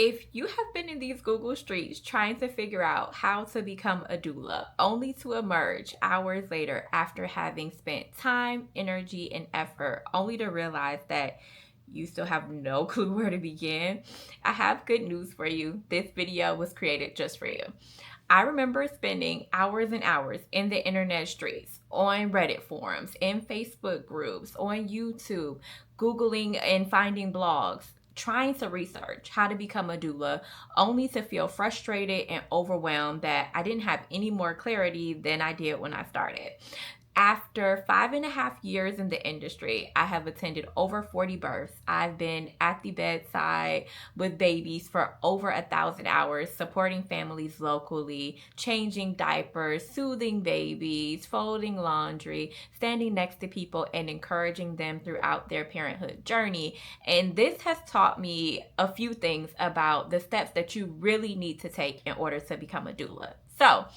If you have been in these Google streets trying to figure out how to become a doula, only to emerge hours later after having spent time, energy, and effort, only to realize that you still have no clue where to begin, I have good news for you. This video was created just for you. I remember spending hours and hours in the internet streets, on Reddit forums, in Facebook groups, on YouTube, Googling and finding blogs, trying to research how to become a doula, only to feel frustrated and overwhelmed that I didn't have any more clarity than I did when I started. After 5.5 years in the industry, I have attended over 40 births. I've been at the bedside with babies for over 1,000 hours, supporting families locally, changing diapers, soothing babies, folding laundry, standing next to people and encouraging them throughout their parenthood journey. And this has taught me a few things about the steps that you really need to take in order to become a doula. So,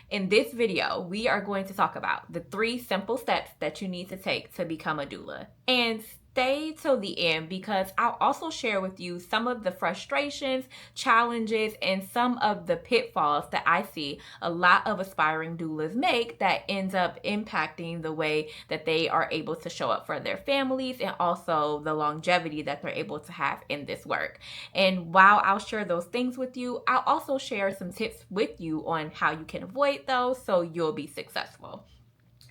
in this video, we are going to talk about the 3 simple steps that you need to take to become a doula. And stay till the end because I'll also share with you some of the frustrations, challenges, and some of the pitfalls that I see a lot of aspiring doulas make that ends up impacting the way that they are able to show up for their families and also the longevity that they're able to have in this work. And while I'll share those things with you, I'll also share some tips with you on how you can avoid those so you'll be successful.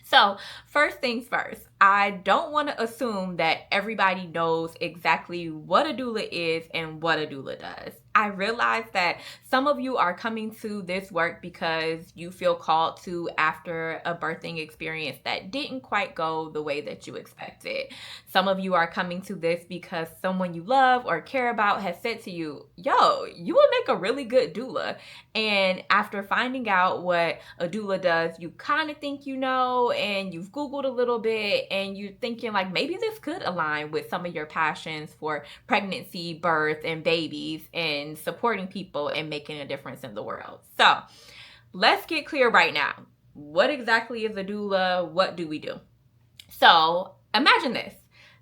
So first things first, I don't want to assume that everybody knows exactly what a doula is and what a doula does. I realize that some of you are coming to this work because you feel called to after a birthing experience that didn't quite go the way that you expected. Some of you are coming to this because someone you love or care about has said to you, yo, you would make a really good doula. And after finding out what a doula does, you kind of think you know, and you've Googled a little bit and you're thinking like maybe this could align with some of your passions for pregnancy, birth, and babies and supporting people and making a difference in the world. So let's get clear right now. What exactly is a doula? What do we do? So imagine this.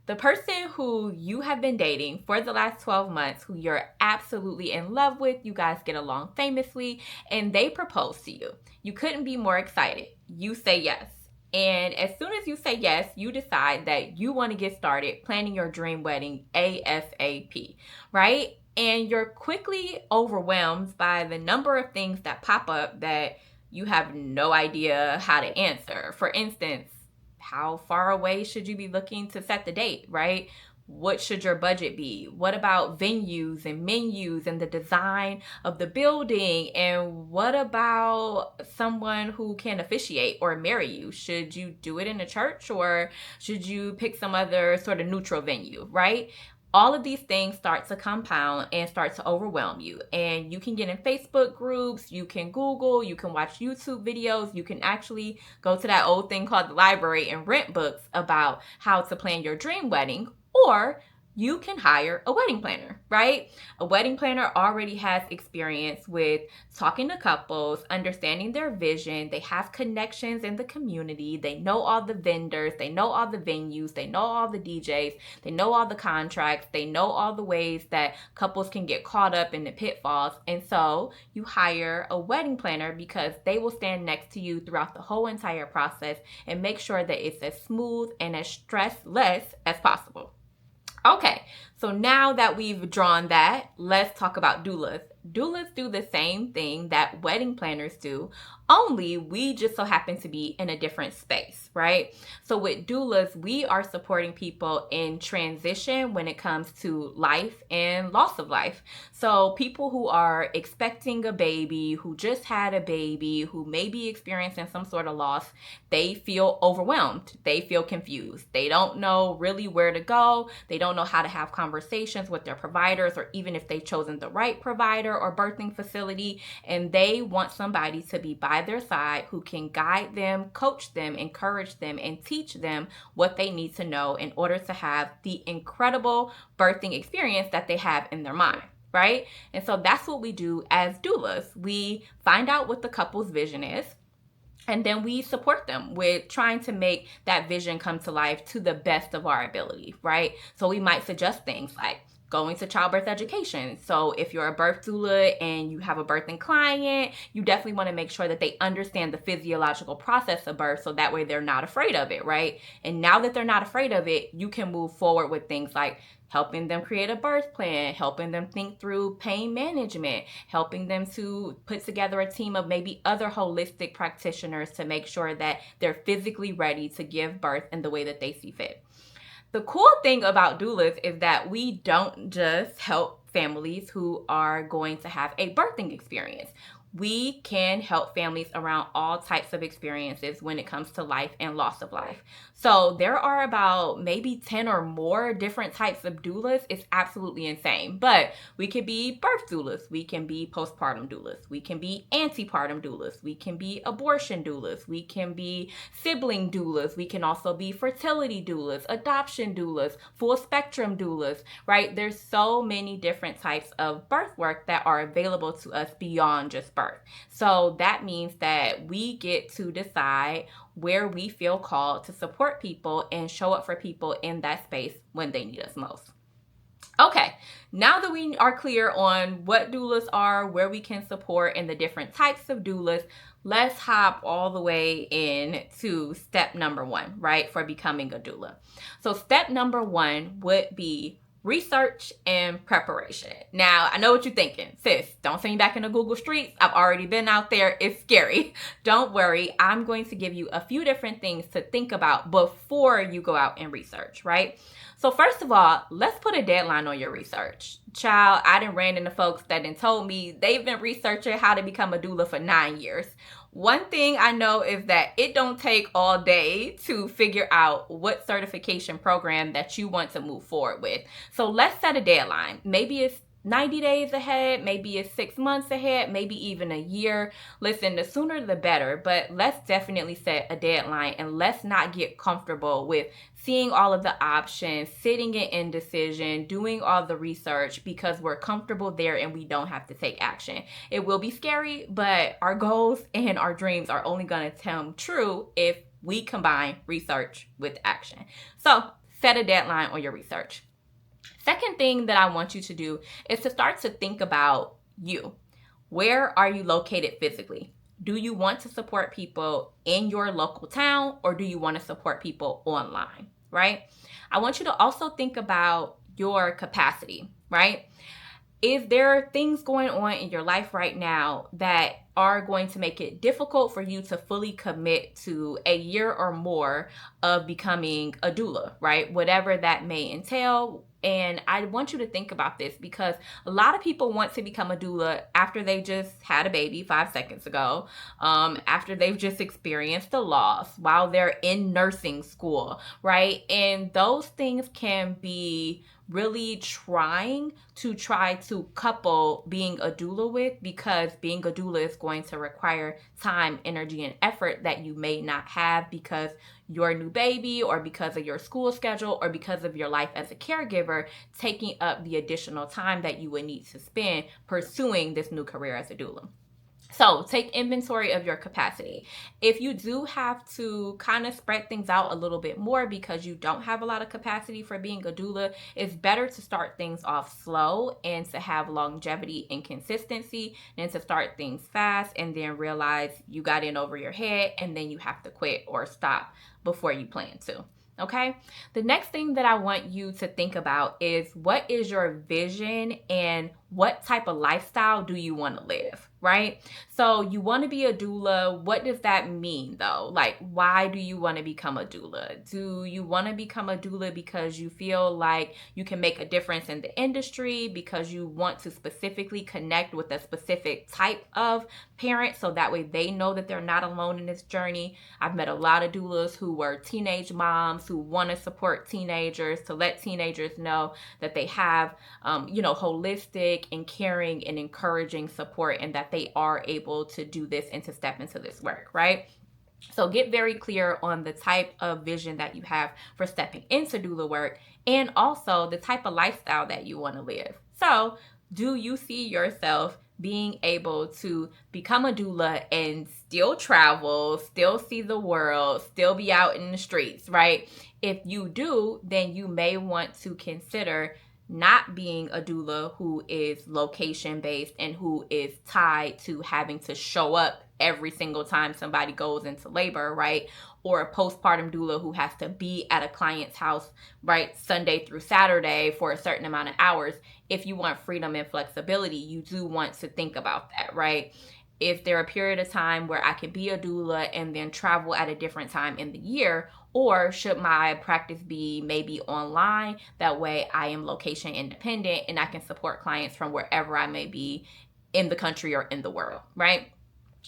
The person who you have been dating for the last 12 months, who you're absolutely in love with, you guys get along famously, and they propose to you. You couldn't be more excited. You say yes. And as soon as you say yes, you decide that you want to get started planning your dream wedding ASAP, right? And you're quickly overwhelmed by the number of things that pop up that you have no idea how to answer. For instance, how far away should you be looking to set the date, right? What should your budget be? What about venues and menus and the design of the building? And what about someone who can officiate or marry you? Should you do it in a church or should you pick some other sort of neutral venue, right? All of these things start to compound and start to overwhelm you. And you can get in Facebook groups, you can Google, you can watch YouTube videos, you can actually go to that old thing called the library and rent books about how to plan your dream wedding, or you can hire a wedding planner, right? A wedding planner already has experience with talking to couples, understanding their vision. They have connections in the community. They know all the vendors. They know all the venues. They know all the DJs. They know all the contracts. They know all the ways that couples can get caught up in the pitfalls. And so you hire a wedding planner because they will stand next to you throughout the whole entire process and make sure that it's as smooth and as stressless as possible. Okay, so now that we've drawn that, let's talk about doulas. Doulas do the same thing that wedding planners do, only we just so happen to be in a different space, right? So with doulas, we are supporting people in transition when it comes to life and loss of life. So people who are expecting a baby, who just had a baby, who may be experiencing some sort of loss, they feel overwhelmed. They feel confused. They don't know really where to go. They don't know how to have conversations with their providers or even if they've chosen the right provider or birthing facility, and they want somebody to be by their side who can guide them, coach them, encourage them, and teach them what they need to know in order to have the incredible birthing experience that they have in their mind, right? And so that's what we do as doulas. We find out what the couple's vision is, and then we support them with trying to make that vision come to life to the best of our ability, right? So we might suggest things like, going to childbirth education. So if you're a birth doula and you have a birthing client, you definitely want to make sure that they understand the physiological process of birth, so that way they're not afraid of it, right? And now that they're not afraid of it, you can move forward with things like helping them create a birth plan, helping them think through pain management, helping them to put together a team of maybe other holistic practitioners to make sure that they're physically ready to give birth in the way that they see fit. The cool thing about doulas is that we don't just help families who are going to have a birthing experience. We can help families around all types of experiences when it comes to life and loss of life. So there are about maybe 10 or more different types of doulas. It's absolutely insane. But we can be birth doulas. We can be postpartum doulas. We can be antepartum doulas. We can be abortion doulas. We can be sibling doulas. We can also be fertility doulas, adoption doulas, full spectrum doulas, right? There's so many different types of birth work that are available to us beyond just birth. So that means that we get to decide where we feel called to support people and show up for people in that space when they need us most. Okay, now that we are clear on what doulas are, where we can support, and the different types of doulas, let's hop all the way in to step number 1, right, for becoming a doula. So step number 1 would be research and preparation. Now, I know what you're thinking. Sis, don't send me back in the Google streets. I've already been out there. It's scary. Don't worry. I'm going to give you a few different things to think about before you go out and research, right? So first of all, let's put a deadline on your research. Child, I done ran into folks that done told me they've been researching how to become a doula for 9 years. One thing I know is that it don't take all day to figure out what certification program that you want to move forward with. So let's set a deadline. Maybe it's 90 days ahead, maybe it's 6 months ahead, maybe even a year. Listen, the sooner the better, but let's definitely set a deadline, and let's not get comfortable with seeing all of the options, sitting in indecision, doing all the research because we're comfortable there and we don't have to take action. It will be scary, but our goals and our dreams are only going to come true if we combine research with action. So set a deadline on your research. Second thing that I want you to do is to start to think about you. Where are you located physically? Do you want to support people in your local town, or do you want to support people online, right? I want you to also think about your capacity, right? Is there things going on in your life right now that are going to make it difficult for you to fully commit to a year or more of becoming a doula, right? Whatever that may entail. And I want you to think about this because a lot of people want to become a doula after they just had a baby 5 seconds ago, after they've just experienced a loss, while they're in nursing school, right? And those things can be really trying to try to couple being a doula with, because being a doula is going to require time, energy, and effort that you may not have because you're a new baby, or because of your school schedule, or because of your life as a caregiver, taking up the additional time that you would need to spend pursuing this new career as a doula. So take inventory of your capacity. If you do have to kind of spread things out a little bit more because you don't have a lot of capacity for being a doula, it's better to start things off slow and to have longevity and consistency than to start things fast and then realize you got in over your head and then you have to quit or stop before you plan to. Okay. The next thing that I want you to think about is, what is your vision and what type of lifestyle do you want to live, right? So you want to be a doula. What does that mean though? Like, why do you want to become a doula? Do you want to become a doula because you feel like you can make a difference in the industry, because you want to specifically connect with a specific type of parent so that way they know that they're not alone in this journey? I've met a lot of doulas who were teenage moms who want to support teenagers, to let teenagers know that they have, holistic and caring and encouraging support, and that they are able to do this and to step into this work, right? So get very clear on the type of vision that you have for stepping into doula work, and also the type of lifestyle that you want to live. So do you see yourself being able to become a doula and still travel, still see the world, still be out in the streets, right? If you do, then you may want to consider not being a doula who is location based and who is tied to having to show up every single time somebody goes into labor, right? Or a postpartum doula who has to be at a client's house, right, Sunday through Saturday for a certain amount of hours. If you want freedom and flexibility, you do want to think about that, right? Is there a period of time where I can be a doula and then travel at a different time in the year? Or should my practice be maybe online? That way I am location independent and I can support clients from wherever I may be in the country or in the world, right?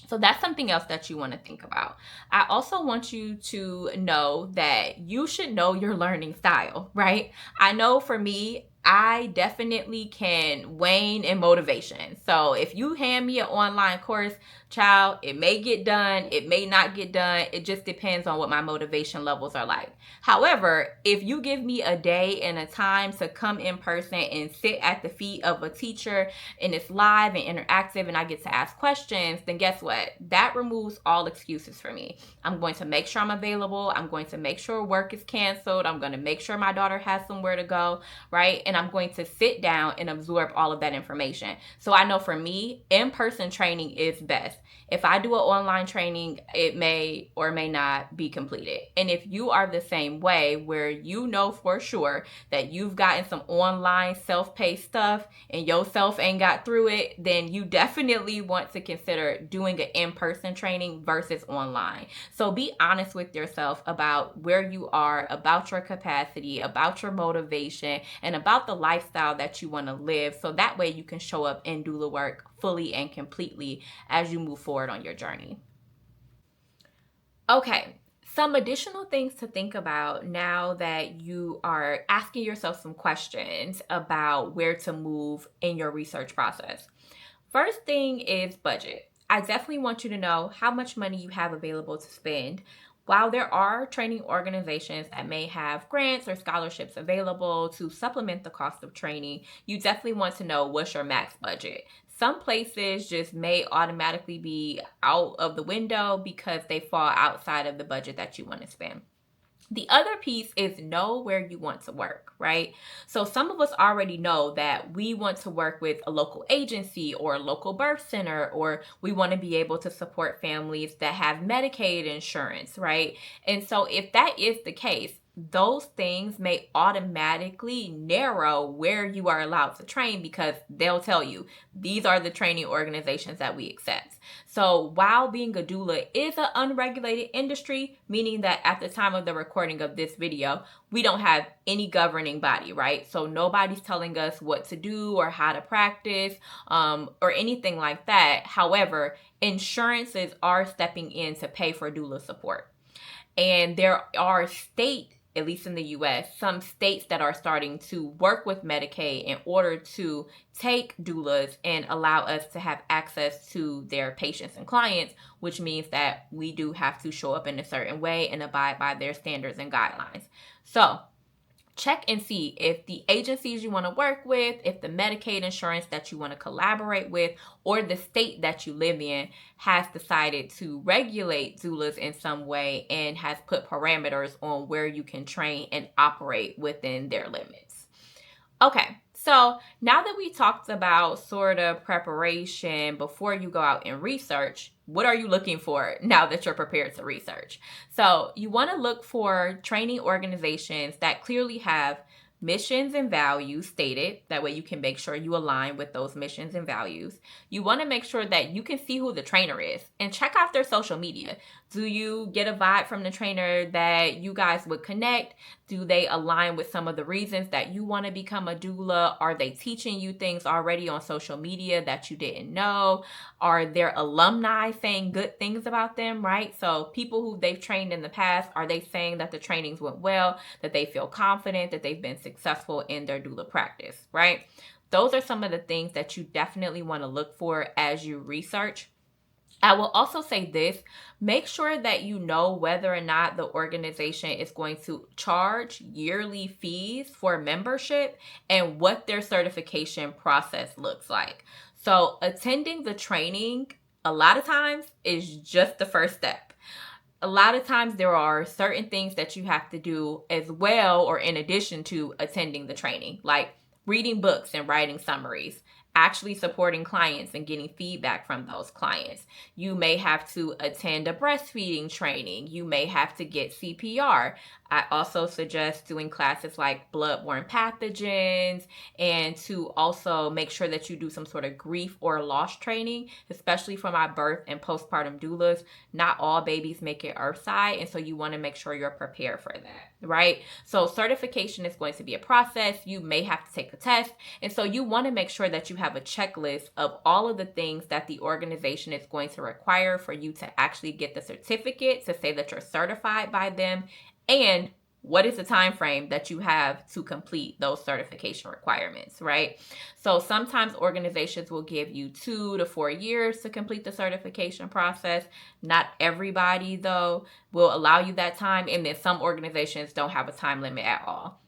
So that's something else that you want to think about. I also want you to know that you should know your learning style, right? I know for me, I definitely can wane in motivation. So if you hand me an online course, child, it may get done, it may not get done. It just depends on what my motivation levels are like. However, if you give me a day and a time to come in person and sit at the feet of a teacher and it's live and interactive and I get to ask questions, then guess what? That removes all excuses for me. I'm going to make sure I'm available. I'm going to make sure work is canceled. I'm going to make sure my daughter has somewhere to go, right? And I'm going to sit down and absorb all of that information. So I know for me, in-person training is best. If I do an online training, it may or may not be completed. And if you are the same way, where you know for sure that you've gotten some online self-paced stuff and yourself ain't got through it, then you definitely want to consider doing an in-person training versus online. So be honest with yourself about where you are, about your capacity, about your motivation, and about the lifestyle that you want to live. So that way you can show up in doula work fully and completely as you move forward on your journey. Okay, some additional things to think about now that you are asking yourself some questions about where to move in your research process. First thing is budget. I definitely want you to know how much money you have available to spend. While there are training organizations that may have grants or scholarships available to supplement the cost of training, you definitely want to know what's your max budget. Some places just may automatically be out of the window because they fall outside of the budget that you want to spend. The other piece is know where you want to work, right? So some of us already know that we want to work with a local agency or a local birth center, or we want to be able to support families that have Medicaid insurance, right? And so if that is the case, those things may automatically narrow where you are allowed to train because they'll tell you these are the training organizations that we accept. So while being a doula is an unregulated industry, meaning that at the time of the recording of this video, we don't have any governing body, right? So nobody's telling us what to do or how to practice or anything like that. However, insurances are stepping in to pay for doula support. And there are states, at least in the US, some states that are starting to work with Medicaid in order to take doulas and allow us to have access to their patients and clients, which means that we do have to show up in a certain way and abide by their standards and guidelines. So check and see if the agencies you want to work with, if the Medicaid insurance that you want to collaborate with, or the state that you live in has decided to regulate doulas in some way and has put parameters on where you can train and operate within their limits. Okay, so now that we talked about sort of preparation before you go out and research, what are you looking for now that you're prepared to research? So you want to look for training organizations that clearly have missions and values stated. That way you can make sure you align with those missions and values. You want to make sure that you can see who the trainer is and check out their social media. Do you get a vibe from the trainer that you guys would connect? Do they align with some of the reasons that you want to become a doula? Are they teaching you things already on social media that you didn't know? Are their alumni saying good things about them, right? So people who they've trained in the past, are they saying that the trainings went well, that they feel confident, that they've been successful in their doula practice, right? Those are some of the things that you definitely want to look for as you research. I will also say this, make sure that you know whether or not the organization is going to charge yearly fees for membership and what their certification process looks like. So attending the training a lot of times is just the first step. A lot of times there are certain things that you have to do as well or in addition to attending the training, like reading books and writing summaries, actually supporting clients and getting feedback from those clients. You may have to attend a breastfeeding training. You may have to get CPR. I also suggest doing classes like bloodborne pathogens, and to also make sure that you do some sort of grief or loss training, especially for my birth and postpartum doulas. Not all babies make it earthside, and so you want to make sure you're prepared for that, right? So certification is going to be a process. You may have to take a test, and so you want to make sure that you have a checklist of all of the things that the organization is going to require for you to actually get the certificate to say that you're certified by them, and what is the time frame that you have to complete those certification requirements, right? So sometimes organizations will give you 2 to 4 years to complete the certification process. Not everybody, though, will allow you that time, and then some organizations don't have a time limit at all.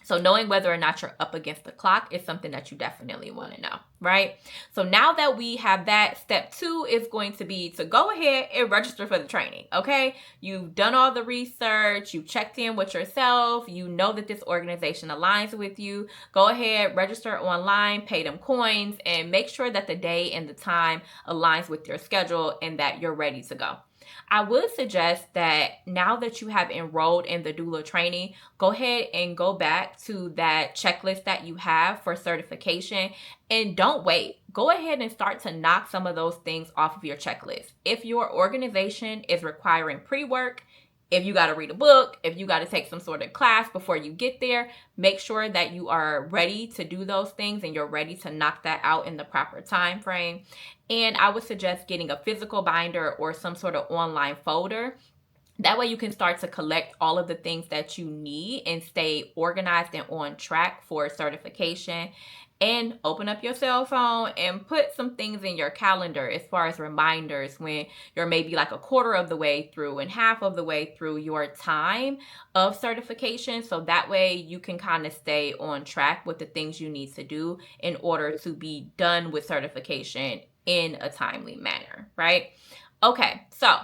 So knowing whether or not you're up against the clock is something that you definitely want to know, right? So now that we have that, step 2 is going to be to go ahead and register for the training, okay? You've done all the research, you checked in with yourself, you know that this organization aligns with you. Go ahead, register online, pay them coins, and make sure that the day and the time aligns with your schedule and that you're ready to go. I would suggest that now that you have enrolled in the doula training, go ahead and go back to that checklist that you have for certification, and don't wait. Go ahead and start to knock some of those things off of your checklist. If your organization is requiring pre-work, if you got to read a book, if you got to take some sort of class before you get there, make sure that you are ready to do those things and you're ready to knock that out in the proper time frame. And I would suggest getting a physical binder or some sort of online folder. That way you can start to collect all of the things that you need and stay organized and on track for certification. And open up your cell phone and put some things in your calendar as far as reminders when you're maybe like a quarter of the way through and half of the way through your time of certification. So that way you can kind of stay on track with the things you need to do in order to be done with certification in a timely manner, right? Okay, so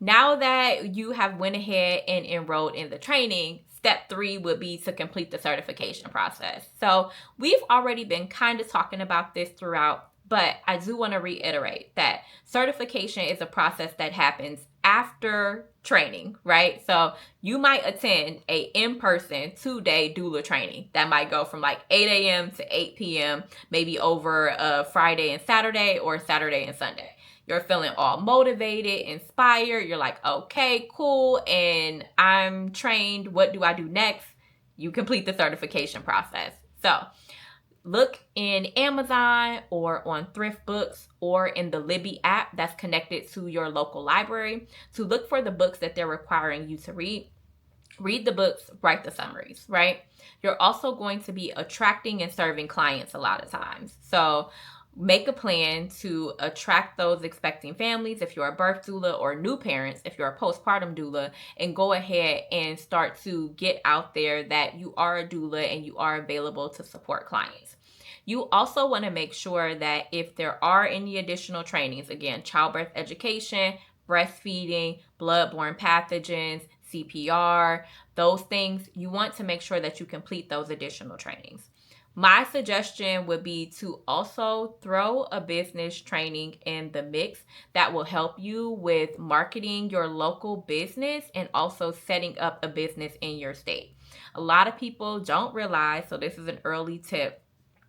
now that you have went ahead and enrolled in the training, step 3 would be to complete the certification process. So we've already been kind of talking about this throughout, but I do want to reiterate that certification is a process that happens after training, right? So you might attend a in-person 2-day doula training that might go from like 8 a.m. to 8 p.m., maybe over a Friday and Saturday or Saturday and Sunday. You're feeling all motivated, inspired. You're like, okay, cool. And I'm trained. What do I do next? You complete the certification process. So look in Amazon or on Thrift Books or in the Libby app that's connected to your local library to look for the books that they're requiring you to read. Read the books, write the summaries, right? You're also going to be attracting and serving clients a lot of times. So make a plan to attract those expecting families if you're a birth doula, or new parents if you're a postpartum doula, and go ahead and start to get out there that you are a doula and you are available to support clients. You also want to make sure that if there are any additional trainings, again, childbirth education, breastfeeding, bloodborne pathogens, CPR, those things, you want to make sure that you complete those additional trainings. My suggestion would be to also throw a business training in the mix that will help you with marketing your local business and also setting up a business in your state. A lot of people don't realize, so this is an early tip,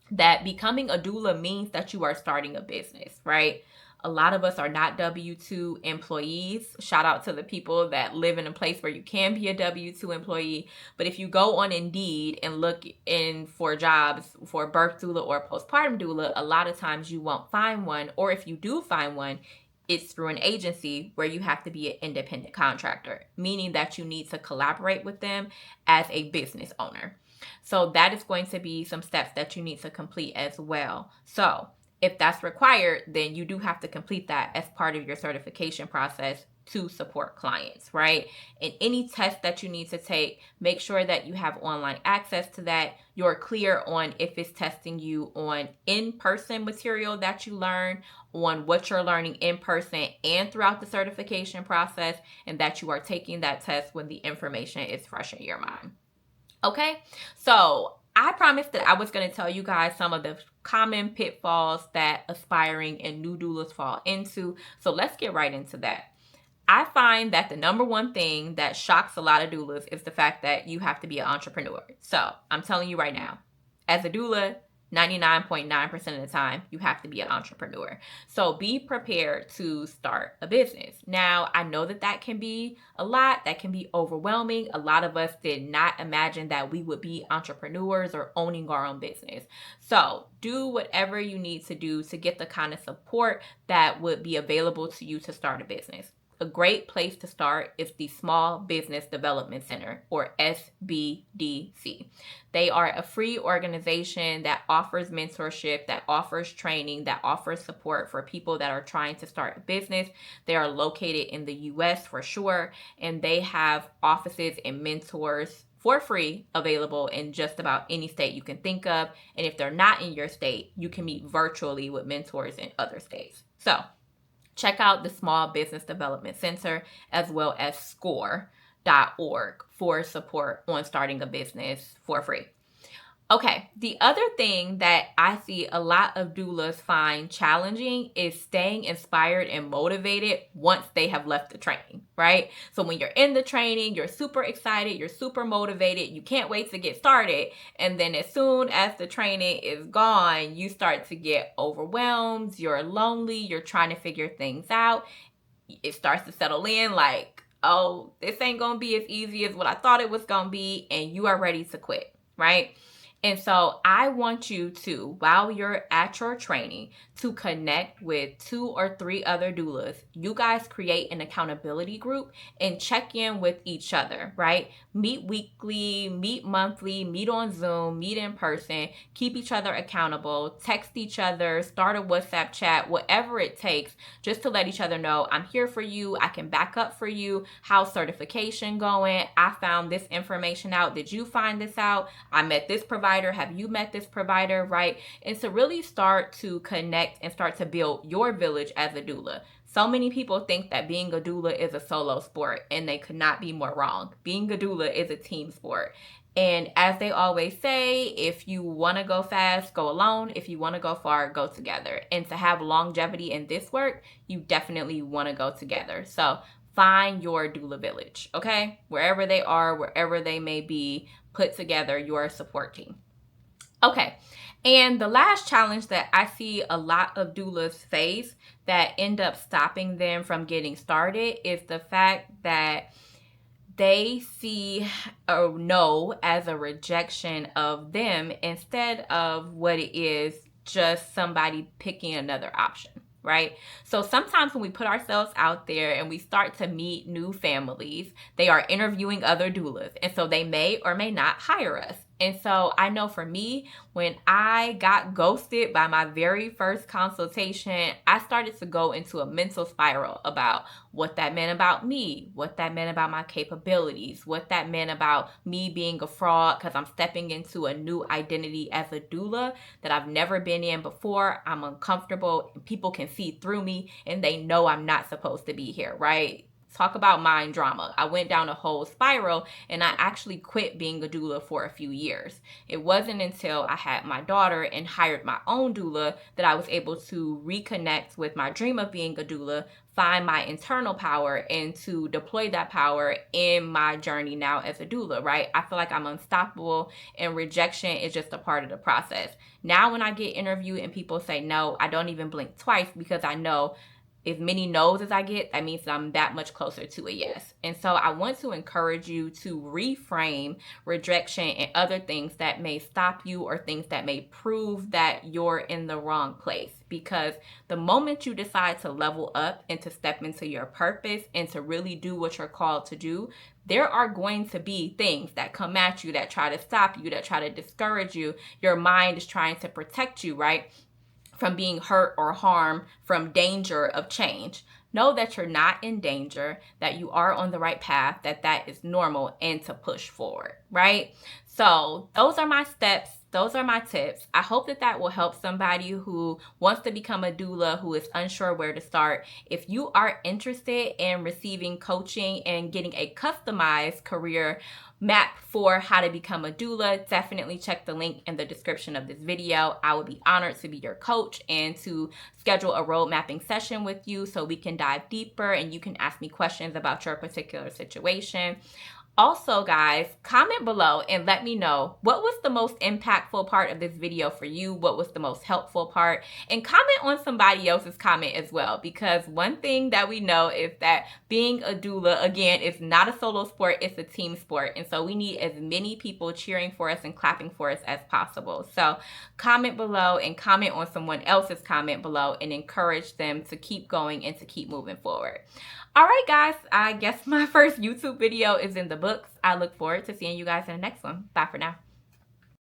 that becoming a doula means that you are starting a business, right? A lot of us are not W-2 employees. Shout out to the people that live in a place where you can be a W-2 employee. But if you go on Indeed and look in for jobs for birth doula or postpartum doula, a lot of times you won't find one. Or if you do find one, it's through an agency where you have to be an independent contractor, meaning that you need to collaborate with them as a business owner. So that is going to be some steps that you need to complete as well. So if that's required, then you do have to complete that as part of your certification process to support clients, right? And any test that you need to take, make sure that you have online access to that. You're clear on if it's testing you on in-person material that you learn, on what you're learning in person and throughout the certification process, and that you are taking that test when the information is fresh in your mind. Okay, so I promised that I was going to tell you guys some of the common pitfalls that aspiring and new doulas fall into. So let's get right into that. I find that the number one thing that shocks a lot of doulas is the fact that you have to be an entrepreneur. So I'm telling you right now, as a doula, 99.9% of the time, you have to be an entrepreneur. So be prepared to start a business. Now, I know that can be a lot, that can be overwhelming. A lot of us did not imagine that we would be entrepreneurs or owning our own business. So do whatever you need to do to get the kind of support that would be available to you to start a business. A great place to start is the Small Business Development Center, or SBDC. They are a free organization that offers mentorship, that offers training, that offers support for people that are trying to start a business. They are located in the US for sure, and they have offices and mentors for free available in just about any state you can think of. And if they're not in your state, you can meet virtually with mentors in other states. So check out the Small Business Development Center as well as score.org for support on starting a business for free. Okay, the other thing that I see a lot of doulas find challenging is staying inspired and motivated once they have left the training, right? So when you're in the training, you're super excited, you're super motivated, you can't wait to get started. And then as soon as the training is gone, you start to get overwhelmed, you're lonely, you're trying to figure things out. It starts to settle in like, oh, this ain't gonna be as easy as what I thought it was gonna be, and you are ready to quit, right? And so I want you to, while you're at your training, to connect with 2 or 3 other doulas. You guys create an accountability group and check in with each other, right? Meet weekly, meet monthly, meet on Zoom, meet in person, keep each other accountable, text each other, start a WhatsApp chat, whatever it takes, just to let each other know, I'm here for you, I can back up for you, how's certification going, I found this information out, did you find this out, I met this provider, have you met this provider, right? And to really start to connect and start to build your village as a doula. So many people think that being a doula is a solo sport, and they could not be more wrong. Being a doula is a team sport. And as they always say, if you want to go fast, go alone. If you want to go far, go together. And to have longevity in this work, you definitely want to go together. So find your doula village, okay? Wherever they are, wherever they may be, put together your support team. Okay, and the last challenge that I see a lot of doulas face that end up stopping them from getting started is the fact that they see a no as a rejection of them instead of what it is just somebody picking another option, right? So sometimes when we put ourselves out there and we start to meet new families, they are interviewing other doulas, and so they may or may not hire us. And so I know for me, when I got ghosted by my very first consultation, I started to go into a mental spiral about what that meant about me, what that meant about my capabilities, what that meant about me being a fraud because I'm stepping into a new identity as a doula that I've never been in before. I'm uncomfortable, and people can see through me, and they know I'm not supposed to be here, right? Talk about mind drama. I went down a whole spiral, and I actually quit being a doula for a few years. It wasn't until I had my daughter and hired my own doula that I was able to reconnect with my dream of being a doula, find my internal power, and to deploy that power in my journey now as a doula, right? I feel like I'm unstoppable, and rejection is just a part of the process. Now when I get interviewed and people say no, I don't even blink twice, because I know as many no's as I get, that means that I'm that much closer to a yes. And so I want to encourage you to reframe rejection and other things that may stop you, or things that may prove that you're in the wrong place. Because the moment you decide to level up and to step into your purpose and to really do what you're called to do, there are going to be things that come at you that try to stop you, that try to discourage you. Your mind is trying to protect you, right, from being hurt or harmed, from danger of change. Know that you're not in danger, that you are on the right path, that is normal, and to push forward, right? So those are my steps. those are my tips. I hope that that will help somebody who wants to become a doula, who is unsure where to start. If you are interested in receiving coaching and getting a customized career map for how to become a doula, definitely check the link in the description of this video. I would be honored to be your coach and to schedule a road mapping session with you so we can dive deeper and you can ask me questions about your particular situation. Also, guys, comment below and let me know what was the most impactful part of this video for you, what was the most helpful part, and comment on somebody else's comment as well, because one thing that we know is that being a doula, again, is not a solo sport, it's a team sport, and so we need as many people cheering for us and clapping for us as possible. So comment below and comment on someone else's comment below and encourage them to keep going and to keep moving forward. All right, guys, I guess my first YouTube video is in the books. I look forward to seeing you guys in the next one. Bye for now.